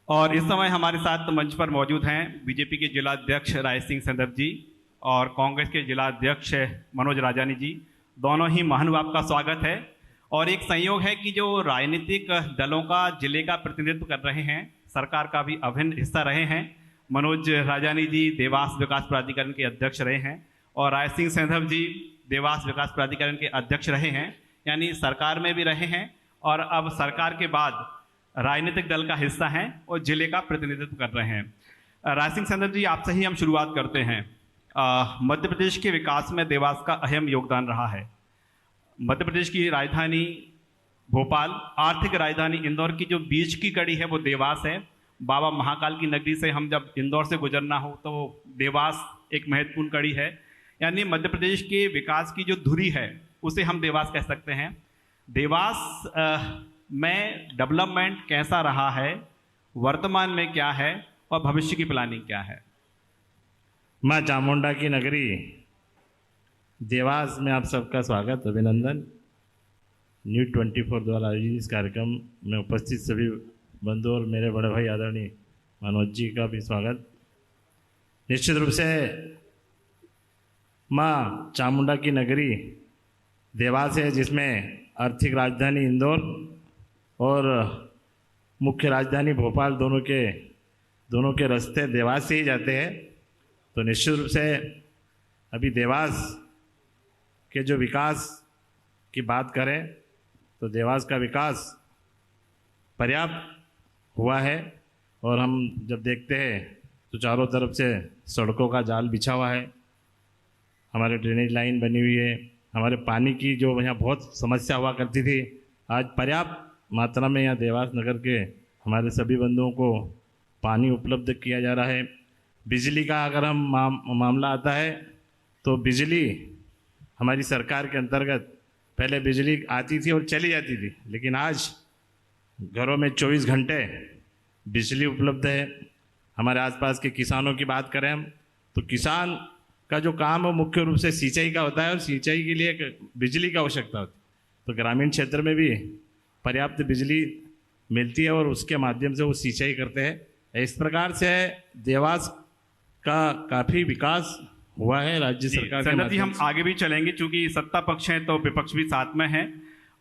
और इस समय हमारे साथ मंच पर मौजूद हैं बीजेपी के जिला अध्यक्ष राय सिंह संदप जी और कांग्रेस के जिला अध्यक्ष मनोज राजानी जी। दोनों ही महानुभाव, आपका स्वागत है। और एक संयोग है कि जो राजनीतिक दलों का जिले का प्रतिनिधित्व कर रहे हैं, सरकार का भी अभिन्न हिस्सा रहे हैं। मनोज राजानी जी देवास विकास प्राधिकरण के अध्यक्ष रहे हैं और राय सिंह संदप जी देवास विकास प्राधिकरण के अध्यक्ष रहे हैं, यानी सरकार में भी रहे हैं और अब सरकार के बाद राजनीतिक दल का हिस्सा हैं और जिले का प्रतिनिधित्व कर रहे हैं। राय सिंह संदप जी, आपसे ही हम शुरुआत करते हैं। मध्य प्रदेश के विकास में देवास का अहम योगदान रहा है। मध्य प्रदेश की राजधानी भोपाल, आर्थिक राजधानी इंदौर की जो बीच की कड़ी है वो देवास है। बाबा महाकाल की नगरी से हम जब इंदौर से गुजरना हो तो देवास एक महत्वपूर्ण कड़ी है, यानी मध्य प्रदेश के विकास की जो धुरी है उसे हम देवास कह सकते हैं। देवास में डेवलपमेंट कैसा रहा है, वर्तमान में क्या है और भविष्य की प्लानिंग क्या है? माँ चामुंडा की नगरी देवास में आप सबका स्वागत, अभिनंदन। न्यूज़ 24 द्वारा आयोजित इस कार्यक्रम में उपस्थित सभी बंधु और मेरे बड़े भाई आदरणीय मनोज जी का भी स्वागत। निश्चित रूप से माँ चामुंडा की नगरी देवास है, जिसमें आर्थिक राजधानी इंदौर और मुख्य राजधानी भोपाल दोनों के रास्ते देवास से ही जाते हैं। तो निश्चित रूप से अभी देवास के जो विकास की बात करें तो देवास का विकास पर्याप्त हुआ है और हम जब देखते हैं तो चारों तरफ से सड़कों का जाल बिछा हुआ है, हमारे ड्रेनेज लाइन बनी हुई है, हमारे पानी की जो यहाँ बहुत समस्या हुआ करती थी, आज पर्याप्त मात्रा में यहाँ देवास नगर के हमारे सभी बंधुओं को पानी उपलब्ध किया जा रहा है। बिजली का अगर हम मामला आता है तो बिजली हमारी सरकार के अंतर्गत पहले बिजली आती थी और चली जाती थी, लेकिन आज घरों में 24 घंटे बिजली उपलब्ध है। हमारे आसपास के किसानों की बात करें हम तो किसान का जो काम है मुख्य रूप से सिंचाई का होता है और सिंचाई के लिए बिजली की आवश्यकता होती है। तो ग्रामीण क्षेत्र में भी पर्याप्त बिजली मिलती है और उसके माध्यम से वो सिंचाई करते हैं। इस प्रकार से देवास का काफ़ी विकास हुआ है राज्य सरकार के माध्यम से। हम आगे भी चलेंगे, चूंकि सत्ता पक्ष है तो विपक्ष भी साथ में है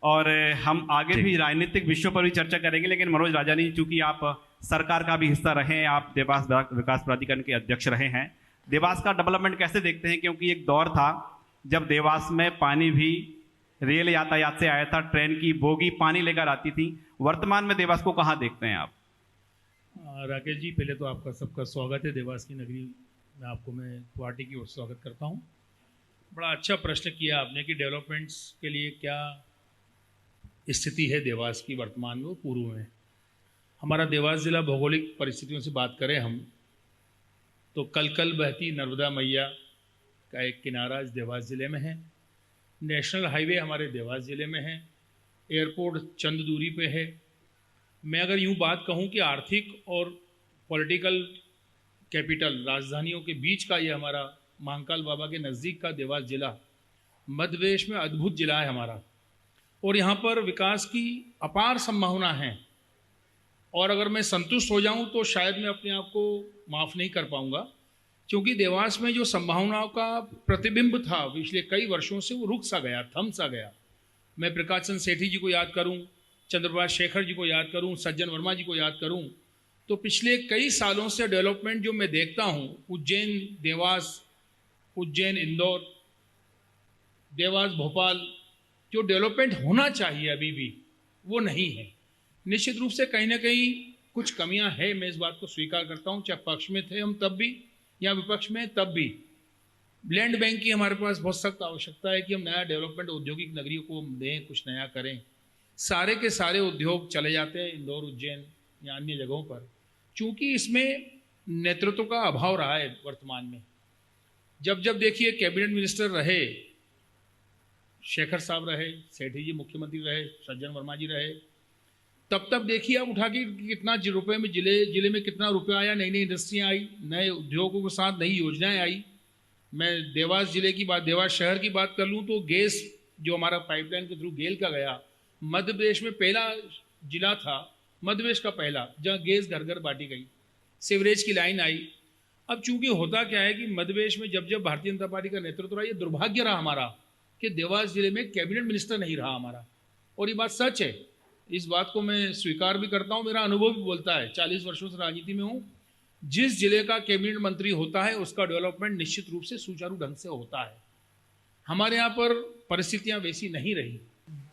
और हम आगे भी राजनीतिक विषयों पर भी चर्चा करेंगे। लेकिन मनोज राजानी, चूंकि आप सरकार का भी हिस्सा रहे हैं, आप देवास विकास प्राधिकरण के अध्यक्ष रहे हैं, देवास का डेवलपमेंट कैसे देखते हैं? क्योंकि एक दौर था जब देवास में पानी भी रेल यातायात से आया था, ट्रेन की बोगी पानी लेकर आती थी। वर्तमान में देवास को कहाँ देखते हैं आप? राकेश जी, पहले तो आपका सबका स्वागत है देवास की नगरी में। आपको मैं पार्टी की ओर से स्वागत करता हूँ। बड़ा अच्छा प्रश्न किया आपने कि डेवलपमेंट्स के लिए क्या स्थिति है देवास की वर्तमान में और पूर्व में। हमारा देवास ज़िला भौगोलिक परिस्थितियों से बात करें हम तो कल बहती नर्मदा मैया का एक किनारा इस देवास ज़िले में है। नेशनल हाईवे हमारे देवास ज़िले में है। एयरपोर्ट चंद दूरी पे है। मैं अगर यूँ बात कहूँ कि आर्थिक और पॉलिटिकल कैपिटल राजधानियों के बीच का ये हमारा महाकाल बाबा के नज़दीक का देवास ज़िला मध्य प्रदेश में अद्भुत ज़िला है हमारा, और यहाँ पर विकास की अपार संभावना है। और अगर मैं संतुष्ट हो जाऊँ तो शायद मैं अपने आप को माफ़ नहीं कर पाऊँगा, क्योंकि देवास में जो संभावनाओं का प्रतिबिंब था पिछले कई वर्षों से वो रुक सा गया, थम सा गया। मैं प्रकाश चंद्र सेठी जी को याद करूं, चंद्रप्रभाष शेखर जी को याद करूं, सज्जन वर्मा जी को याद करूं, तो पिछले कई सालों से डेवलपमेंट जो मैं देखता हूं, उज्जैन देवास, उज्जैन इंदौर, देवास भोपाल, जो डेवलपमेंट होना चाहिए अभी भी वो नहीं है। निश्चित रूप से कहीं ना कहीं कुछ कमियां हैं, मैं इस बात को स्वीकार करता हूं, चाहे पक्ष में थे हम तब भी या विपक्ष में तब भी। लैंड बैंक की हमारे पास बहुत सख्त आवश्यकता है कि हम नया डेवलपमेंट औद्योगिक नगरियों को दें, कुछ नया करें। सारे के सारे उद्योग चले जाते हैं इंदौर, उज्जैन या अन्य जगहों पर, चूंकि इसमें नेतृत्व का अभाव रहा है वर्तमान में। जब देखिए कैबिनेट मिनिस्टर रहे, शेखर साहब रहे, सेठी जी मुख्यमंत्री रहे, सज्जन वर्मा जी रहे, तब देखिए आप उठा के कितना रुपए में जिले में कितना रुपया आया, नई नई इंडस्ट्रियाँ आई, नए उद्योगों के साथ नई योजनाएं आई। मैं देवास जिले की बात, देवास शहर की बात कर लूँ तो गैस जो हमारा पाइपलाइन के थ्रू गेल का गया, मध्य प्रदेश में पहला जिला था मध्यप्रदेश का पहला, जहाँ गैस घर घर बांटी गई, सीवरेज की लाइन आई। अब चूंकि होता क्या है कि मध्यप्रदेश में जब जब भारतीय जनता पार्टी का नेतृत्व रहा, ये दुर्भाग्य रहा हमारा कि देवास जिले में कैबिनेट मिनिस्टर नहीं रहा हमारा। और ये बात सच है, इस बात को मैं स्वीकार भी करता हूँ, मेरा अनुभव भी बोलता है, 40 वर्षों से राजनीति में हूँ। जिस जिले का कैबिनेट मंत्री होता है उसका डेवलपमेंट निश्चित रूप से सुचारू ढंग से होता है। हमारे यहाँ पर परिस्थितियाँ वैसी नहीं रही,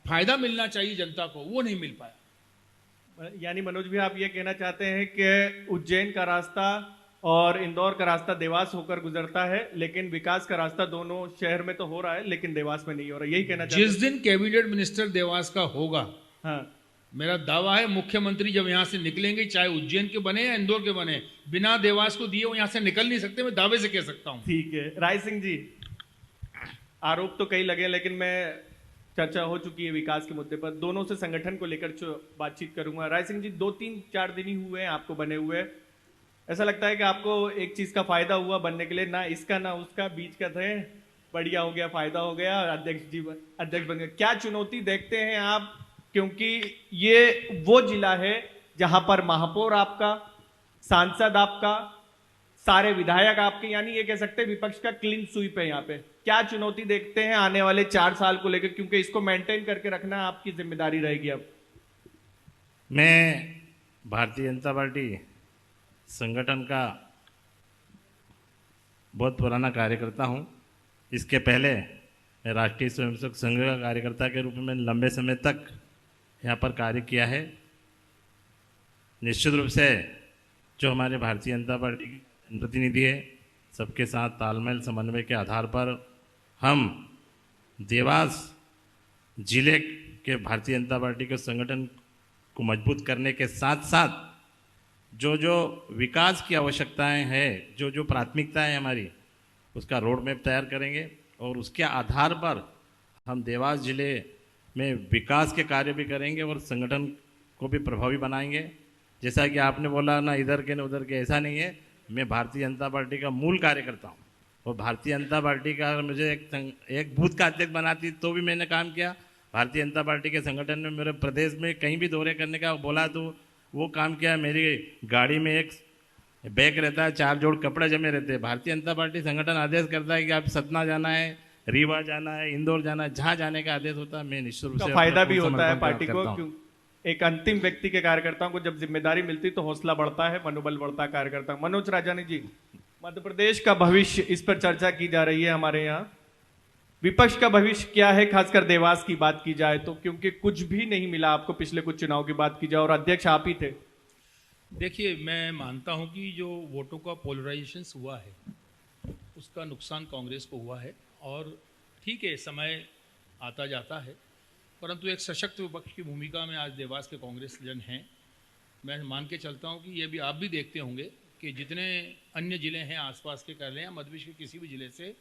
फायदा मिलना चाहिए जनता को, वो नहीं मिल पाया। यानी मनोज भी आप ये कहना चाहते हैं कि उज्जैन का रास्ता और इंदौर का रास्ता देवास होकर गुजरता है, लेकिन विकास का रास्ता दोनों शहर में तो हो रहा है लेकिन देवास में नहीं हो रहा, यही कहना चाहते हैं? जिस दिन कैबिनेट मिनिस्टर देवास का होगा, हाँ, मेरा दावा है मुख्यमंत्री जब यहाँ से निकलेंगे, चाहे उज्जैन के बने या इंदौर के बने, बिना देवास को दिए वो यहाँ से निकल नहीं सकते, मैं दावे से कह सकता हूँ। ठीक है। राय सिंह जी, आरोप तो कई लगे लेकिन मैं चर्चा हो चुकी है विकास के मुद्दे पर, दोनों से संगठन को लेकर बातचीत करूंगा। राय सिंह जी, 2-3-4 दिन ही हुए हैं आपको बने हुए, ऐसा लगता है कि आपको एक चीज का फायदा हुआ बनने के लिए, ना इसका ना उसका, बीच का थे, बढ़िया हो गया, फायदा हो गया और अध्यक्ष बन गए। क्या चुनौती देखते हैं आप, क्योंकि ये वो जिला है जहां पर महापौर आपका, सांसद आपका, सारे विधायक आपके, यानी ये कह सकते हैं विपक्ष का क्लीन स्वीप है यहाँ पे। क्या चुनौती देखते हैं आने वाले 4 साल को लेकर, क्योंकि इसको मेंटेन करके रखना आपकी जिम्मेदारी रहेगी। अब मैं भारतीय जनता पार्टी संगठन का बहुत पुराना कार्यकर्ता हूं। इसके पहले मैं राष्ट्रीय स्वयंसेवक संघ का कार्यकर्ता के रूप में मैंने लंबे समय तक यहाँ पर कार्य किया है। निश्चित रूप से जो हमारे भारतीय जनता पार्टी के प्रतिनिधि है, सबके साथ तालमेल समन्वय के आधार पर हम देवास जिले के भारतीय जनता पार्टी के संगठन को मजबूत करने के साथ साथ जो जो विकास की आवश्यकताएं हैं, जो जो प्राथमिकताएं हमारी, उसका रोड मैप तैयार करेंगे और उसके आधार पर हम देवास जिले में विकास के कार्य भी करेंगे और संगठन को भी प्रभावी बनाएंगे। जैसा कि आपने बोला, ना इधर के ना उधर के, ऐसा नहीं है। मैं भारतीय जनता पार्टी का मूल कार्यकर्ता हूँ और भारतीय जनता पार्टी का मुझे एक बूथ का अध्यक्ष बनाती तो भी मैंने काम किया। भारतीय जनता पार्टी के संगठन में मेरे प्रदेश में कहीं भी दौरे करने का बोला तो वो काम किया। मेरी गाड़ी में एक बैग रहता है, 4 जोड़ कपड़े जमे रहते हैं। भारतीय जनता पार्टी संगठन आदेश करता है कि आप सतना जाना है, रीवा जाना है, इंदौर जाना है, जहाँ जाने का आदेश होता है, मैं निश्चित रूप से फायदा भी होता है पार्टी को, करता हूं। एक अंतिम व्यक्ति के कार्यकर्ताओं को जब जिम्मेदारी मिलती तो हौसला बढ़ता है, मनोबल बढ़ता है कार्यकर्ता। मनोज राजानी जी, मध्य प्रदेश का भविष्य, इस पर चर्चा की जा रही है हमारे यहाँ। विपक्ष का भविष्य क्या है, खासकर देवास की बात की जाए तो, क्योंकि कुछ भी नहीं मिला आपको पिछले कुछ चुनाव की बात की जाए और अध्यक्ष आप ही थे। देखिए, मैं मानता हूं कि जो वोटों का पोलराइजेशन हुआ है उसका नुकसान कांग्रेस को हुआ है और ठीक है, समय आता जाता है, परंतु एक सशक्त विपक्ष की भूमिका में आज देवास के कांग्रेस जन हैं। मैं मान के चलता हूं कि ये भी आप भी देखते होंगे कि जितने अन्य ज़िले हैं आसपास के कर लें या मध्य प्रदेश के किसी भी ज़िले से,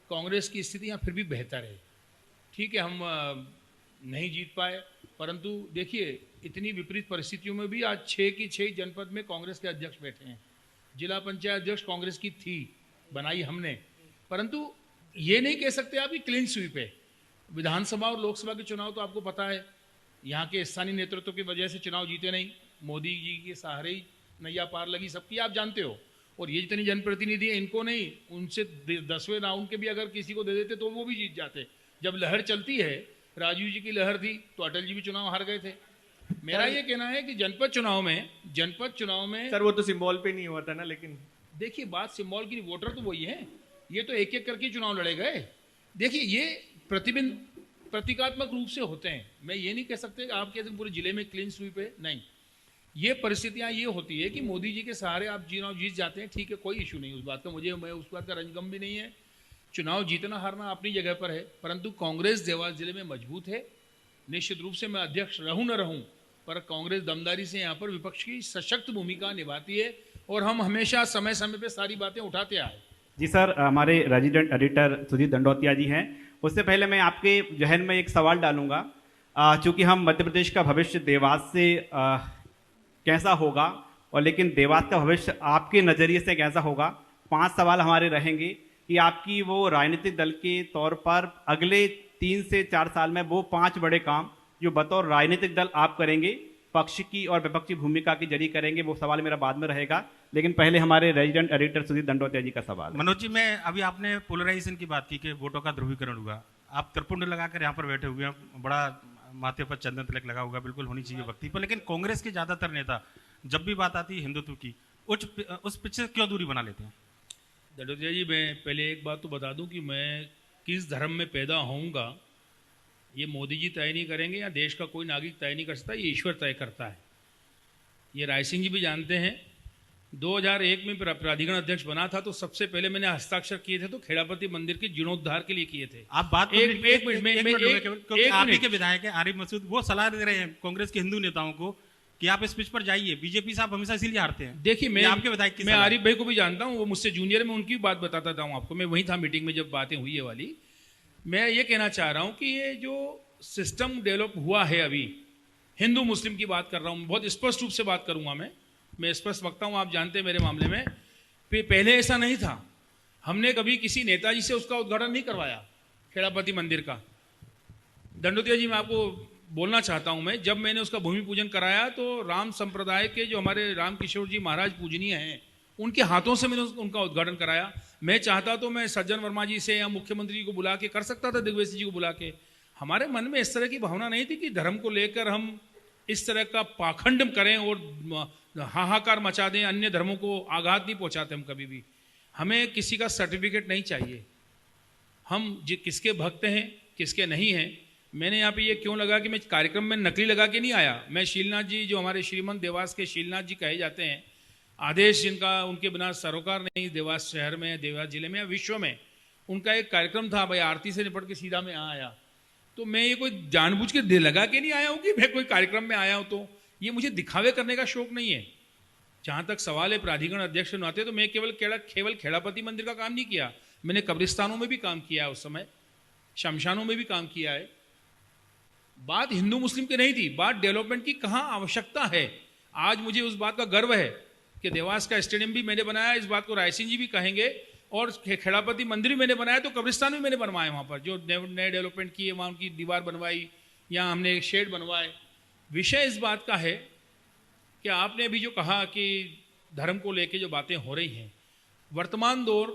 कांग्रेस की स्थिति यहाँ फिर भी बेहतर है। ठीक है, हम नहीं जीत पाए, परंतु देखिए इतनी विपरीत परिस्थितियों में भी आज 6 की 6 जनपद में कांग्रेस के अध्यक्ष बैठे हैं। जिला पंचायत अध्यक्ष कांग्रेस की थी, बनाई हमने, परंतु ये नहीं कह सकते आप कि क्लीन स्वीप है। विधानसभा और लोकसभा के चुनाव तो आपको पता है, यहाँ के स्थानीय नेतृत्व की वजह से चुनाव जीते नहीं, मोदी जी के सहारे ही नैया पार लगी सबकी, आप जानते हो। और ये जितनी जनप्रतिनिधि है, इनको नहीं, उनसे 10वें राउंड के भी अगर किसी को दे देते तो वो भी जीत जाते। जब लहर चलती है, राजीव जी की लहर थी तो अटल जी भी चुनाव हार गए थे। मेरा ये कहना है कि जनपद चुनाव में सर वो तो सिंबल पे नहीं हुआ था ना, लेकिन देखिए बात सिंबल की, वोटर तो वही है, ये तो एक एक करके चुनाव लड़े गए। देखिए ये प्रतिबिंब प्रतीकात्मक रूप से होते हैं। मैं ये नहीं कह सकते कि आपके पूरे जिले में क्लीन स्वीप है, नहीं। ये परिस्थितियां ये होती है कि मोदी जी के सहारे आप चुनाव जीत जाते हैं, ठीक है, कोई इशू नहीं उस बात का, मैं उस बात का रंजगम भी नहीं है। चुनाव जीतना हारना अपनी जगह पर है, परंतु कांग्रेस देवास जिले में मजबूत है। निश्चित रूप से मैं अध्यक्ष रहूं न रहूं, पर कांग्रेस दमदारी से यहाँ पर विपक्ष की सशक्त भूमिका निभाती है और हम हमेशा समय समय पर सारी बातें उठाते आए। जी सर, हमारे रेजिडेंट एडिटर सुजीत दंडोतिया जी हैं। उससे पहले मैं आपके जहन में एक सवाल डालूंगा, चूँकि हम मध्य प्रदेश का भविष्य देवास से कैसा होगा और लेकिन देवास का भविष्य आपके नज़रिए से कैसा होगा, 5 सवाल हमारे रहेंगे कि आपकी वो राजनीतिक दल के तौर पर अगले 3 से 4 साल में वो 5 बड़े काम जो बतौर राजनीतिक दल आप करेंगे, पक्ष की और विपक्ष की भूमिका की जरी करेंगे। वो सवाल मेरा बाद में रहेगा, लेकिन पहले हमारे रेजिडेंट एडिटर सुधीर दंडोतिया जी का सवाल। मनोज जी, मैं अभी आपने पोलराइजेशन की बात की कि वोटों का ध्रुवीकरण हुआ। आप त्रिपुंड लगाकर यहाँ पर बैठे हुए हैं, बड़ा माथे पर चंदन तिलक लगा हुआ, बिल्कुल होनी चाहिए वक्ती पर, लेकिन कांग्रेस के ज्यादातर नेता जब भी बात आती है हिंदुत्व की उस पिच से क्यों दूरी बना लेते हैं? दंडोतिया जी, मैं पहले एक बात तो बता दूं कि मैं किस धर्म में पैदा होऊंगा ये मोदी जी तय नहीं करेंगे या देश का कोई नागरिक तय नहीं कर सकता, ये ईश्वर तय करता है। ये राय सिंह जी भी जानते हैं। 2001 में प्राधिकरण अध्यक्ष बना था तो सबसे पहले मैंने हस्ताक्षर किए थे तो खेड़ापति मंदिर के जीर्णोद्धार के लिए किए थे। आप बात एक मिनट, क्योंकि आप ही के विधायक हैं आरिफ मसूद, वो सलाह दे रहे हैं कांग्रेस के हिंदू नेताओं को कि आप इस पिच पर जाइए। बीजेपी साहब हमेशा इसीलिए हारते हैं। देखिए, मैं आपके विधायक की मैं आरिफ भाई को भी जानता हूँ, वो मुझसे जूनियर में, उनकी बात बताता था आपको। मैं वहीं था मीटिंग में जब बातें हुई है वाली। मैं ये कहना चाह रहा हूँ कि ये जो सिस्टम डेवलप हुआ है अभी, हिंदू मुस्लिम की बात कर रहा हूँ, बहुत स्पष्ट रूप से बात करूंगा मैं स्पष्ट वक्ता हूँ, आप जानते हैं मेरे मामले में। पहले ऐसा नहीं था। हमने कभी किसी नेताजी से उसका उद्घाटन नहीं करवाया खेड़ापति मंदिर का। दंडोतिया जी, मैं आपको बोलना चाहता हूं, मैं जब मैंने उसका भूमि पूजन कराया तो राम संप्रदाय के जो हमारे राम किशोर जी महाराज पूजनीय हैं, उनके हाथों से मैंने उनका उद्घाटन कराया। मैं चाहता तो मैं सज्जन वर्मा जी से या मुख्यमंत्री जी को बुला के कर सकता था, दिग्विजय जी को बुला के। हमारे मन में इस तरह की भावना नहीं थी कि धर्म को लेकर हम इस तरह का पाखंड करें और हाहाकार मचा दें, अन्य धर्मों को आघात नहीं पहुंचाते हम कभी भी। हमें किसी का सर्टिफिकेट नहीं चाहिए, हम किसके भक्त हैं किसके नहीं हैं। मैंने यहाँ पे ये क्यों लगा कि मैं कार्यक्रम में नकली लगा के नहीं आया। मैं शीलनाथ जी, जो हमारे श्रीमंत देवास के शीलनाथ जी कहे जाते हैं, आदेश जिनका उनके बिना सरोकार नहीं, देवास शहर में, देवास जिले में या विश्व में, उनका एक कार्यक्रम था, भाई आरती से निपट के सीधा मैं आया। तो मैं ये कोई जानबूझ के लगा के नहीं आया हूँ कि मैं कोई कार्यक्रम में आया हूँ। तो ये मुझे दिखावे करने का शौक नहीं है। जहाँ तक सवाल है प्राधिकरण अध्यक्ष नाते, तो मैं केवल खेड़ापति मंदिर का काम नहीं किया, मैंने कब्रिस्तानों में भी काम किया है, उस समय शमशानों में भी काम किया है। बात हिंदू मुस्लिम की नहीं थी, बात डेवलपमेंट की कहाँ आवश्यकता है। आज मुझे उस बात का गर्व है कि देवास का स्टेडियम भी मैंने बनाया, इस बात को राय सिंह जी भी कहेंगे, और खेड़ापति मंदिर भी मैंने बनाया, तो कब्रिस्तान भी मैंने बनवाए वहाँ पर, जो नए डेवलपमेंट किए, वहाँ उनकी दीवार बनवाई, यहाँ हमने एक शेड बनवाए। विषय इस बात का है कि आपने अभी जो कहा कि धर्म को लेके जो बातें हो रही हैं, वर्तमान दौर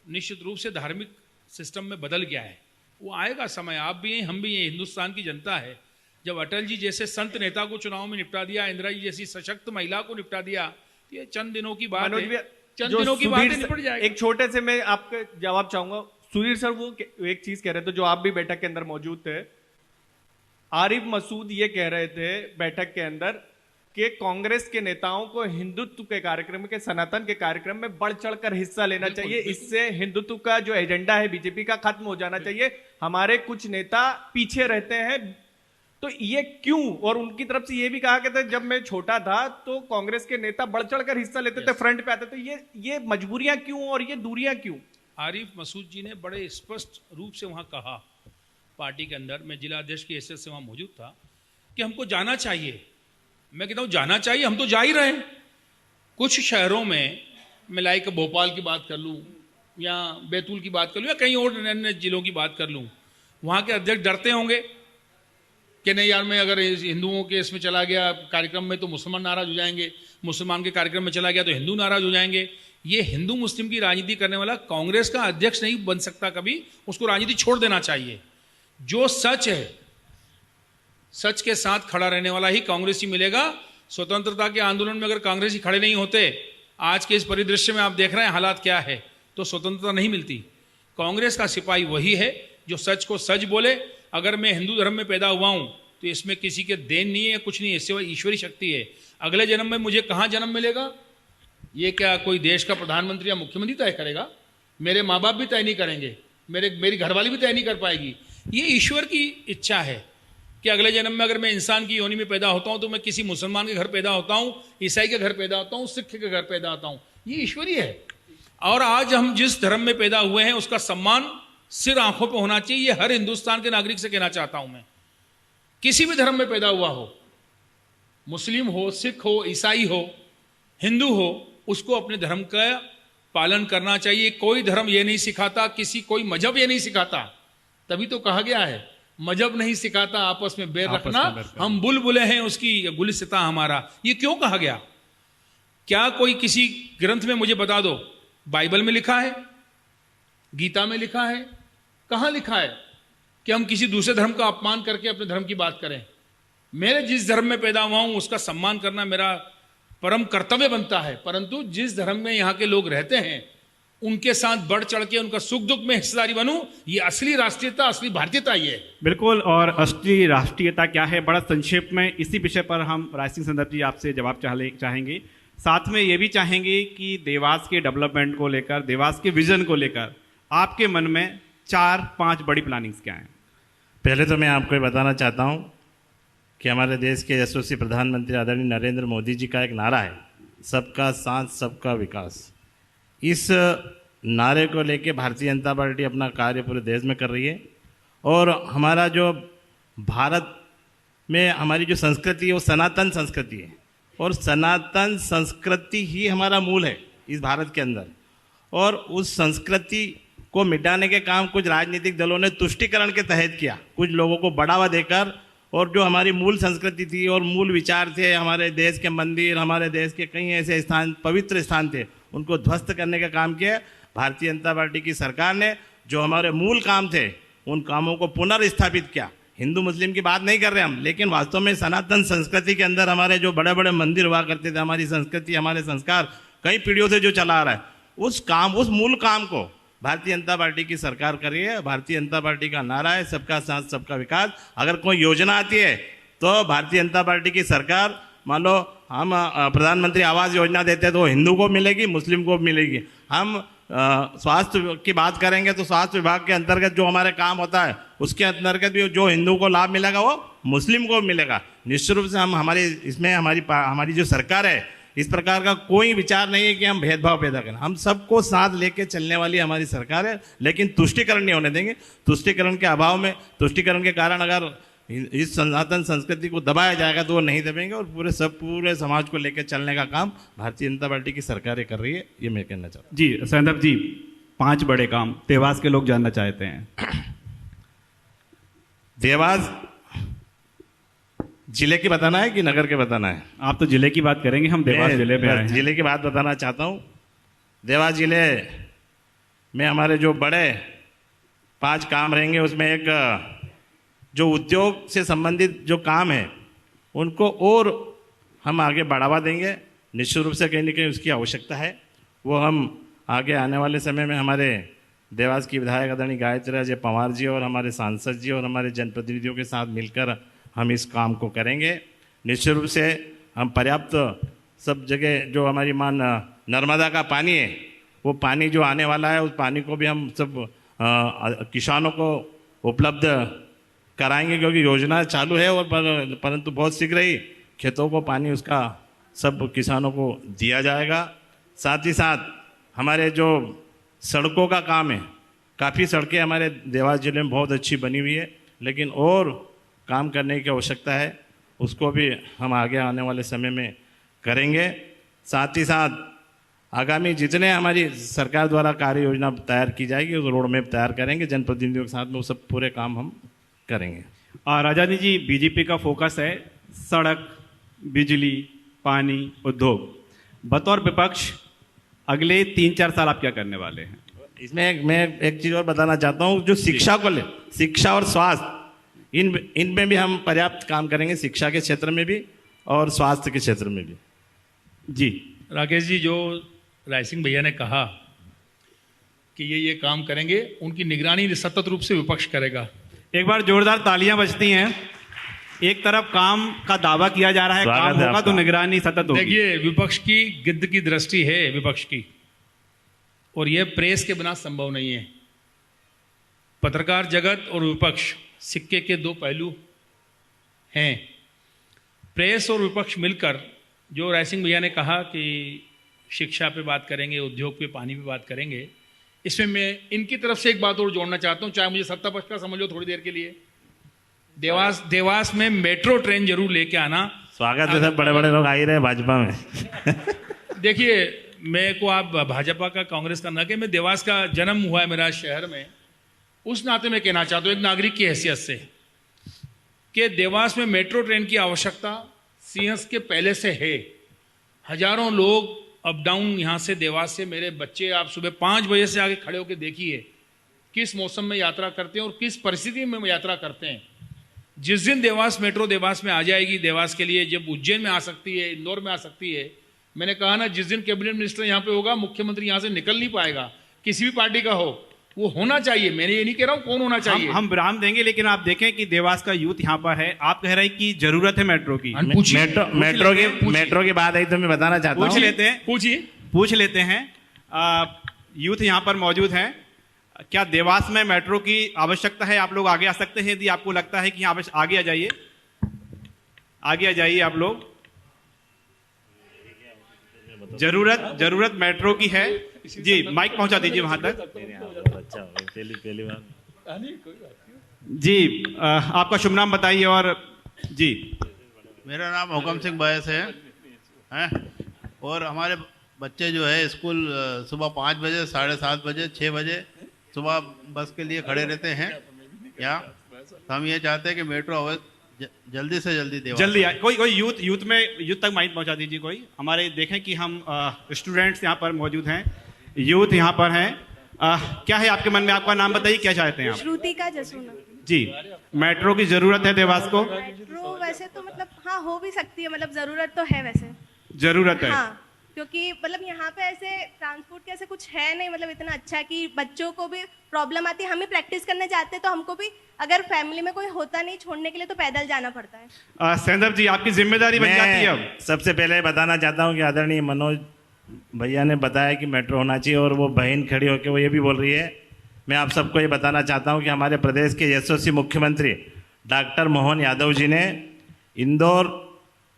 निश्चित रूप से धार्मिक सिस्टम में बदल गया है। वो आएगा समय, आप भी हैं, हम भी हैं, हिंदुस्तान की जनता है। जब अटल जी जैसे संत नेता को चुनाव में निपटा दिया, इंदिरा जी जैसी सशक्त महिला को निपटा दिया, ये चंद दिनों की बात है, चंद दिनों की बात निपट जाएगी। एक छोटे से मैं आपका जवाब चाहूंगा। सुधीर सर, वो एक चीज कह रहे थे जो आप भी बैठक के अंदर मौजूद थे। आरिफ मसूद ये कह रहे थे बैठक के अंदर कि कांग्रेस के नेताओं को हिंदुत्व के कार्यक्रम के, सनातन के कार्यक्रम में बढ़ चढ़कर हिस्सा लेना चाहिए। इससे हिंदुत्व का जो एजेंडा है बीजेपी का खत्म हो जाना चाहिए। हमारे कुछ नेता पीछे रहते हैं, तो ये क्यों? और उनकी तरफ से ये भी कहा गया था, जब मैं छोटा था तो कांग्रेस के नेता बढ़ चढ़कर हिस्सा लेते थे, फ्रंट पे आते थे। ये मजबूरियां क्यों और ये दूरियां क्यों? आरिफ मसूद जी ने बड़े स्पष्ट रूप से वहां कहा पार्टी के अंदर, मैं जिला अध्यक्ष की हैसियत से वहां मौजूद था, कि हमको जाना चाहिए। मैं कहता हूं जाना चाहिए, हम तो जा ही रहे हैं। कुछ शहरों में, मैं लाइक भोपाल की बात कर लूं या बैतूल की बात कर लूं या कहीं और अन्य जिलों की बात कर लूं, वहां के अध्यक्ष डरते होंगे कि नहीं यार, मैं अगर हिंदुओं के इसमें चला गया कार्यक्रम में तो मुसलमान नाराज हो जाएंगे, मुसलमान के कार्यक्रम में चला गया तो हिंदू नाराज हो जाएंगे। ये हिंदू मुस्लिम की राजनीति करने वाला कांग्रेस का अध्यक्ष नहीं बन सकता कभी, उसको राजनीति छोड़ देना चाहिए। जो सच है, सच के साथ खड़ा रहने वाला ही कांग्रेसी मिलेगा। स्वतंत्रता के आंदोलन में अगर कांग्रेसी खड़े नहीं होते, आज के इस परिदृश्य में आप देख रहे हैं हालात क्या है, तो स्वतंत्रता नहीं मिलती। कांग्रेस का सिपाही वही है जो सच को सच बोले। अगर मैं हिंदू धर्म में पैदा हुआ हूं तो इसमें किसी के देन नहीं है, कुछ नहीं है, सिवाय ईश्वरी शक्ति है। अगले जन्म में मुझे कहां जन्म मिलेगा, ये क्या कोई देश का प्रधानमंत्री या मुख्यमंत्री तय करेगा? मेरे माँ बाप भी तय नहीं करेंगे, मेरी घरवाली भी तय नहीं कर पाएगी। ये ईश्वर की इच्छा है कि अगले जन्म में अगर मैं इंसान की योनि में पैदा होता हूं तो मैं किसी मुसलमान के घर पैदा होता हूं, ईसाई के घर पैदा होता हूं, सिख के घर पैदा होता हूं। ये ईश्वरीय है। और आज हम जिस धर्म में पैदा हुए हैं उसका सम्मान सिर आंखों पे होना चाहिए। ये हर हिंदुस्तान के नागरिक से कहना चाहता हूं मैं, किसी भी धर्म में पैदा हुआ हो, मुस्लिम हो, सिख हो, ईसाई हो, हिंदू हो, उसको अपने धर्म का पालन करना चाहिए। कोई धर्म ये नहीं सिखाता, कोई मजहब ये नहीं सिखाता। तभी तो कहा गया है मजहब नहीं सिखाता आपस में बैर आपस रखना, में बैर करना। हम बुलबुले हैं उसकी गुलिस्ता हमारा। ये क्यों कहा गया? क्या कोई किसी ग्रंथ में मुझे बता दो, बाइबल में लिखा है, गीता में लिखा है, कहां लिखा है कि हम किसी दूसरे धर्म का अपमान करके अपने धर्म की बात करें? मेरे जिस धर्म में पैदा हुआ हूं उसका सम्मान करना मेरा परम कर्तव्य बनता है, परंतु जिस धर्म में यहाँ के लोग रहते हैं उनके साथ बढ़ चढ़ के उनका सुख दुख में हिस्सेदारी बनूं, ये असली राष्ट्रीयता, असली भारतीयता ये है। बिल्कुल। और असली राष्ट्रीयता क्या है, बड़ा संक्षेप में इसी विषय पर हम राय सिंह संदर्भ जी आपसे जवाब चाहेंगे। साथ में ये भी चाहेंगे कि देवास के डेवलपमेंट को लेकर, देवास के विजन को लेकर आपके मन में 4-5 बड़ी प्लानिंग्स क्या हैं? पहले तो मैं आपको ये बताना चाहता हूँ कि हमारे देश के यशस्वी प्रधानमंत्री आदरणीय नरेंद्र मोदी जी का एक नारा है, सबका साथ सबका विकास। इस नारे को लेके भारतीय जनता पार्टी अपना कार्य पूरे देश में कर रही है। और हमारा जो भारत में हमारी जो संस्कृति है वो सनातन संस्कृति है, और सनातन संस्कृति ही हमारा मूल है इस भारत के अंदर। और उस संस्कृति को मिटाने के काम कुछ राजनीतिक दलों ने तुष्टीकरण के तहत किया, कुछ लोगों को बढ़ावा देकर, और जो हमारी मूल संस्कृति थी और मूल विचार थे, हमारे देश के मंदिर, हमारे देश के कई ऐसे स्थान, पवित्र स्थान थे, उनको ध्वस्त करने का काम किया। भारतीय जनता पार्टी की सरकार ने जो हमारे मूल काम थे उन कामों को पुनर्स्थापित किया। हिंदू मुस्लिम की बात नहीं कर रहे हम, लेकिन वास्तव में सनातन संस्कृति के अंदर हमारे जो बड़े बड़े मंदिर हुआ करते थे, हमारी संस्कृति, हमारे संस्कार कई पीढ़ियों से जो चला आ रहा है, उस मूल काम को भारतीय जनता पार्टी की सरकार कर रही है। भारतीय जनता पार्टी का नारा है सबका साथ सबका विकास। अगर कोई योजना आती है तो भारतीय जनता पार्टी की सरकार, मान लो हम प्रधानमंत्री आवास योजना देते हैं तो हिंदू को मिलेगी, मुस्लिम को मिलेगी। हम स्वास्थ्य की बात करेंगे तो स्वास्थ्य विभाग के अंतर्गत जो हमारे काम होता है उसके अंतर्गत भी जो हिंदू को लाभ मिलेगा वो मुस्लिम को मिलेगा। निश्चित रूप से हम हमारी जो सरकार है, इस प्रकार का कोई विचार नहीं है कि हम भेदभाव पैदा करें। हम सबको साथ लेके चलने वाली हमारी सरकार है, लेकिन तुष्टीकरण नहीं होने देंगे। तुष्टीकरण के अभाव में, तुष्टीकरण के कारण अगर इस सनातन संस्कृति को दबाया जाएगा तो वो नहीं दबेंगे, और पूरे समाज को लेकर चलने का काम भारतीय जनता पार्टी की सरकारें कर रही है, ये मैं कहना चाहता हूँ। जी संदर्भ जी, 5 बड़े काम देवास के लोग जानना चाहते हैं। देवास जिले की बताना है कि नगर के बताना है? आप तो जिले की बात करेंगे, हम देवास जिले पे आए हैं। जिले की बात बताना चाहता हूँ। देवास जिले में हमारे जो बड़े 5 काम रहेंगे, उसमें एक जो उद्योग से संबंधित जो काम है उनको और हम आगे बढ़ावा देंगे। निश्चित रूप से कहीं ना कहीं उसकी आवश्यकता है। वो हम आगे आने वाले समय में हमारे देवास की विधायक आदरणीय गायत्री अजय पंवार जी और हमारे सांसद जी और हमारे जनप्रतिनिधियों के साथ मिलकर हम इस काम को करेंगे। निश्चित रूप से हम पर्याप्त सब जगह जो हमारी नर्मदा का पानी है, वो पानी जो आने वाला है उस पानी को भी हम सब किसानों को उपलब्ध कराएंगे, क्योंकि योजना चालू है और परंतु बहुत शीघ्र ही खेतों को पानी उसका सब किसानों को दिया जाएगा। साथ ही साथ हमारे जो सड़कों का काम है, काफ़ी सड़कें हमारे देवास जिले में बहुत अच्छी बनी हुई है, लेकिन और काम करने की आवश्यकता है, उसको भी हम आगे आने वाले समय में करेंगे। साथ ही साथ आगामी जितने हमारी सरकार द्वारा कार्य योजना तैयार की जाएगी उस रोड मैप तैयार करेंगे, जनप्रतिनिधियों के साथ में वो सब पूरे काम हम करेंगे। राजानी जी, बीजेपी का फोकस है सड़क, बिजली, पानी, उद्योग। बतौर विपक्ष अगले 3-4 साल आप क्या करने वाले हैं? इसमें मैं एक चीज़ और बताना चाहता हूँ, जो शिक्षा को ले, शिक्षा और स्वास्थ्य, इनमें भी हम पर्याप्त काम करेंगे, शिक्षा के क्षेत्र में भी और स्वास्थ्य के क्षेत्र में भी। जी राकेश जी, जो राय सिंह भैया ने कहा कि ये काम करेंगे, उनकी निगरानी सतत रूप से विपक्ष करेगा। एक बार जोरदार तालियां बजती हैं। एक तरफ काम का दावा किया जा रहा है, काम होगा तो निगरानी सतत होगी। देखिए, विपक्ष की गिद्ध की दृष्टि है विपक्ष की, और यह प्रेस के बिना संभव नहीं है। पत्रकार जगत और विपक्ष सिक्के के 2 पहलू हैं। प्रेस और विपक्ष मिलकर, जो राय सिंह भैया ने कहा कि शिक्षा पे बात करेंगे, उद्योग पे, पानी पे बात करेंगे, इसमें मैं इनकी तरफ से एक बात और जोड़ना चाहता हूं, चाहे मुझे सत्ता पक्ष का समझ लो थोड़ी देर के लिए। देवास में मेट्रो ट्रेन जरूर लेके आना। स्वागत है, सब बड़े बड़े लोग आ ही रहे भाजपा में। देखिए, मेरे को आप भाजपा का, कांग्रेस का न के, मैं देवास का जन्म हुआ है मेरा शहर में, उस नाते मैं कहना चाहता हूँ एक नागरिक की हैसियत से कि देवास में मेट्रो ट्रेन की आवश्यकता सिंहस्थ के पहले से है। हजारों लोग अप डाउन यहाँ से देवास से, मेरे बच्चे आप सुबह 5 बजे से आगे खड़े होकर देखिए किस मौसम में यात्रा करते हैं और किस परिस्थिति में यात्रा करते हैं। जिस दिन देवास मेट्रो देवास में आ जाएगी, देवास के लिए जब उज्जैन में आ सकती है, इंदौर में आ सकती है, मैंने कहा ना जिस दिन कैबिनेट मिनिस्टर यहाँ पे होगा, मुख्यमंत्री यहाँ से निकल नहीं पाएगा, किसी भी पार्टी का हो, वो होना चाहिए। मैंने ये नहीं कह रहा हूँ कौन होना चाहिए। हम विराम देंगे, लेकिन आप देखें कि देवास का यूथ यहाँ पर है, आप कह रहे हैं कि जरूरत है मेट्रो की। पूछिए, मेट्रो की बात आई तो मैं बताना चाहता हूँ। पूछ लेते हैं यूथ यहाँ पर मौजूद हैं, क्या देवास में मेट्रो की आवश्यकता है? आप लोग आगे आ सकते हैं यदि आपको लगता है कि यहाँ आगे आ जाइए, आगे आ जाइए आप लोग। जरूरत मेट्रो की है जी, माइक पहुंचा दीजिए वहां तक। अच्छा, पहली बार जी, आपका शुभ नाम बताइए। और जी, मेरा नाम हुकम सिंह बैस है और हमारे बच्चे जो है स्कूल सुबह 5 बजे, 7:30 बजे, 6 बजे सुबह बस के लिए खड़े रहते हैं यहाँ। तो हम ये चाहते हैं कि मेट्रो जल्दी से जल्दी देवास जल्दी कोई यूथ तक माइक पहुंचा दीजिए। कोई हमारे देखें कि हम स्टूडेंट्स यहाँ पर मौजूद हैं, यूथ यहाँ पर हैं। क्या है आपके मन में? आपका नाम बताइए, क्या चाहते हैं आप? श्रुतिका जसूना जी, मेट्रो की जरूरत है देवास को? मेट्रो वैसे तो मतलब हाँ हो भी सकती है, मतलब जरूरत तो है वैसे। जरूरत है हाँ, क्योंकि मतलब यहाँ पे ऐसे ट्रांसपोर्ट के ऐसे कुछ है नहीं, मतलब इतना अच्छा कि बच्चों को भी प्रॉब्लम आती है। हम भी प्रैक्टिस करने जाते हैं तो हमको भी अगर फैमिली में कोई होता नहीं छोड़ने के लिए तो पैदल जाना पड़ता है। सेंदर जी, आपकी जिम्मेदारी बन जाती है अब। सबसे पहले बताना चाहता हूँ कि आदरणीय मनोज भैया ने बताया कि मेट्रो होना चाहिए और वो बहन खड़ी होकर वो ये भी बोल रही है। मैं आप सबको ये बताना चाहता हूँ कि हमारे प्रदेश के यशस्वी मुख्यमंत्री डॉक्टर मोहन यादव जी ने इंदौर,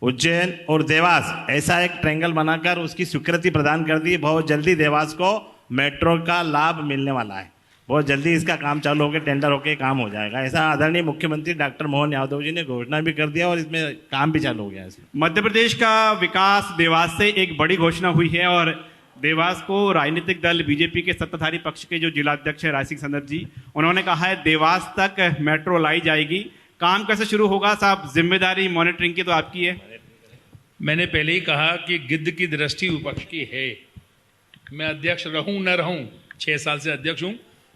उज्जैन और देवास ऐसा एक ट्रायंगल बनाकर उसकी स्वीकृति प्रदान कर दी। बहुत जल्दी देवास को मेट्रो का लाभ मिलने वाला है, बहुत जल्दी इसका काम चालू होकर टेंडर होकर काम हो जाएगा। ऐसा आदरणीय मुख्यमंत्री डॉक्टर मोहन यादव जी ने घोषणा भी कर दिया और इसमें काम भी चालू हो गया है। मध्य प्रदेश का विकास देवास से एक बड़ी घोषणा हुई है और देवास को राजनीतिक दल बीजेपी के सत्ताधारी पक्ष के जो जिलाध्यक्ष है राय सिंह संदर जी, उन्होंने कहा है देवास तक मेट्रो लाई जाएगी। काम कैसे शुरू होगा साहब? जिम्मेदारी मॉनिटरिंग की तो आपकी है। मैंने पहले ही कहा कि गिद्ध की दृष्टि विपक्ष की है। मैं अध्यक्ष रहूं न रहूं, 6 साल से अध्यक्ष हूं,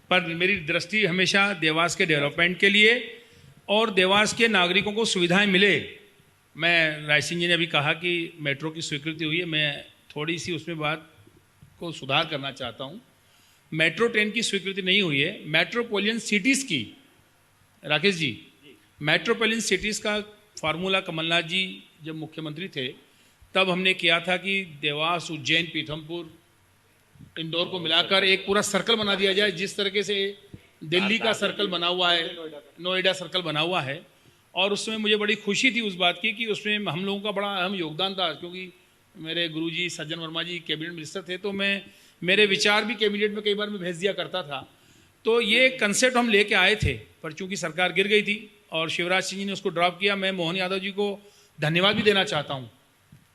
पर मेरी दृष्टि हमेशा देवास के डेवलपमेंट के लिए और देवास के नागरिकों को सुविधाएं मिले। मैं राय सिंह जी ने अभी कहा कि मेट्रो की स्वीकृति हुई है, मैं थोड़ी सी उसमें बात को सुधार करना चाहता हूं। मेट्रो ट्रेन की स्वीकृति नहीं हुई है, मेट्रोपोलियन सिटीज़ की। राकेश जी, मेट्रोपोलियन सिटीज़ का फार्मूला कमलनाथ जी जब मुख्यमंत्री थे तब हमने किया था कि देवास, उज्जैन, पीथमपुर, इंदौर को मिलाकर एक पूरा सर्कल बना दिया जाए, जिस तरीके से दिल्ली का सर्कल बना हुआ है, नोएडा सर्कल बना हुआ है। और उसमें मुझे बड़ी खुशी थी उस बात की कि उसमें हम लोगों का बड़ा अहम योगदान था, क्योंकि मेरे गुरुजी सज्जन वर्मा जी कैबिनेट मिनिस्टर थे, तो मेरे विचार भी कैबिनेट में कई बार मैं भेज दिया करता था। तो ये कंसेप्ट हम लेके आए थे, पर चूंकि सरकार गिर गई थी और शिवराज सिंह जी ने उसको ड्रॉप किया। मैं मोहन यादव जी को धन्यवाद भी देना चाहता हूँ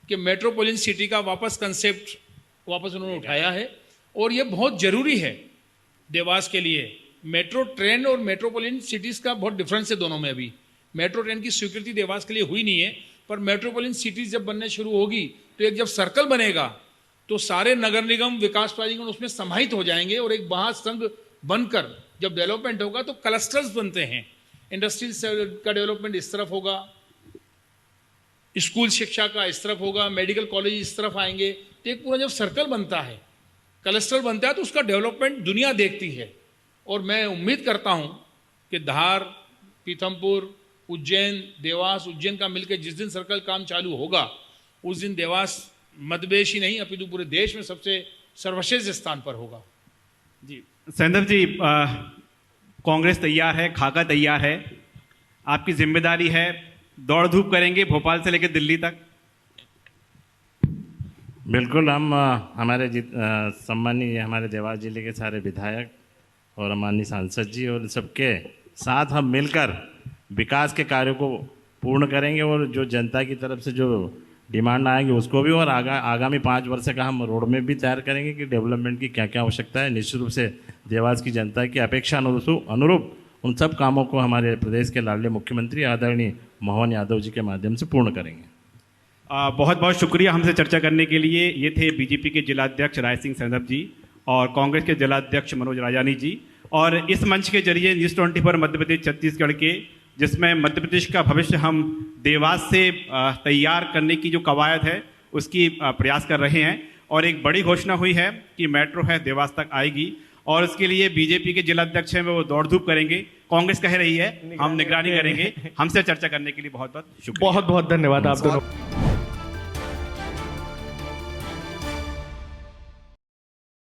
कि मेट्रोपोलियन सिटी का कंसेप्ट वापस उन्होंने उठाया है और ये बहुत ज़रूरी है देवास के लिए। मेट्रो ट्रेन और मेट्रोपोलियन सिटीज़ का बहुत डिफरेंस है दोनों में। अभी मेट्रो ट्रेन की स्वीकृति देवास के लिए हुई नहीं है, पर मेट्रोपोलियन सिटीज़ जब बनने शुरू होगी तो एक जब सर्कल बनेगा तो सारे नगर निगम, विकास प्राधिकरण उसमें समाहित हो जाएंगे और एक महासंघ बनकर जब डेवलपमेंट होगा तो क्लस्टर्स बनते हैं। इंडस्ट्रीज का डेवलपमेंट इस तरफ होगा, स्कूल शिक्षा का इस तरफ होगा, मेडिकल कॉलेज इस तरफ आएंगे। तो एक पूरा जब सर्कल बनता है, क्लस्टर बनता है, तो उसका डेवलपमेंट दुनिया देखती है। और मैं उम्मीद करता हूं कि धार, पीथमपुर, उज्जैन, देवास, उज्जैन का मिलकर जिस दिन सर्कल काम चालू होगा उस दिन देवास मध्यप्रदेश ही नहीं अपितु पूरे देश में सबसे सर्वश्रेष्ठ स्थान पर होगा। जी सेंदर जी, कांग्रेस तैयार है, खाका तैयार है, आपकी जिम्मेदारी है, दौड़ धूप करेंगे भोपाल से लेकर दिल्ली तक। बिल्कुल, हम हमारे सम्मानीय हमारे देवास जिले के सारे विधायक और माननीय सांसद जी और सबके साथ हम मिलकर विकास के कार्यों को पूर्ण करेंगे और जो जनता की तरफ से जो डिमांड आएंगे उसको भी, और आगामी 5 वर्ष का हम रोड मैप भी तैयार करेंगे कि डेवलपमेंट की क्या क्या आवश्यकता है। निश्चित रूप से देवास की जनता की अपेक्षा अनुरूप उन सब कामों को हमारे प्रदेश के लाडले मुख्यमंत्री आदरणीय मोहन यादव जी के माध्यम से पूर्ण करेंगे। बहुत बहुत शुक्रिया हमसे चर्चा करने के लिए। ये थे बीजेपी के जिलाध्यक्ष राय सिंह सैंधव जी और कांग्रेस के जिलाध्यक्ष मनोज राजानी जी। और इस मंच के जरिए न्यूज़ 20 पर मध्य प्रदेश छत्तीसगढ़ के, जिसमें मध्य प्रदेश का भविष्य हम देवास से तैयार करने की जो कवायद है उसकी प्रयास कर रहे हैं। और एक बड़ी घोषणा हुई है कि मेट्रो है देवास तक आएगी और उसके लिए बीजेपी के जिलाध्यक्ष हैं वो दौड़ धूप करेंगे। कांग्रेस कह रही है हम निगरानी करेंगे। हमसे चर्चा करने के लिए बहुत बहुत शुक्रिया। बहुत बहुत धन्यवाद आप दोनों।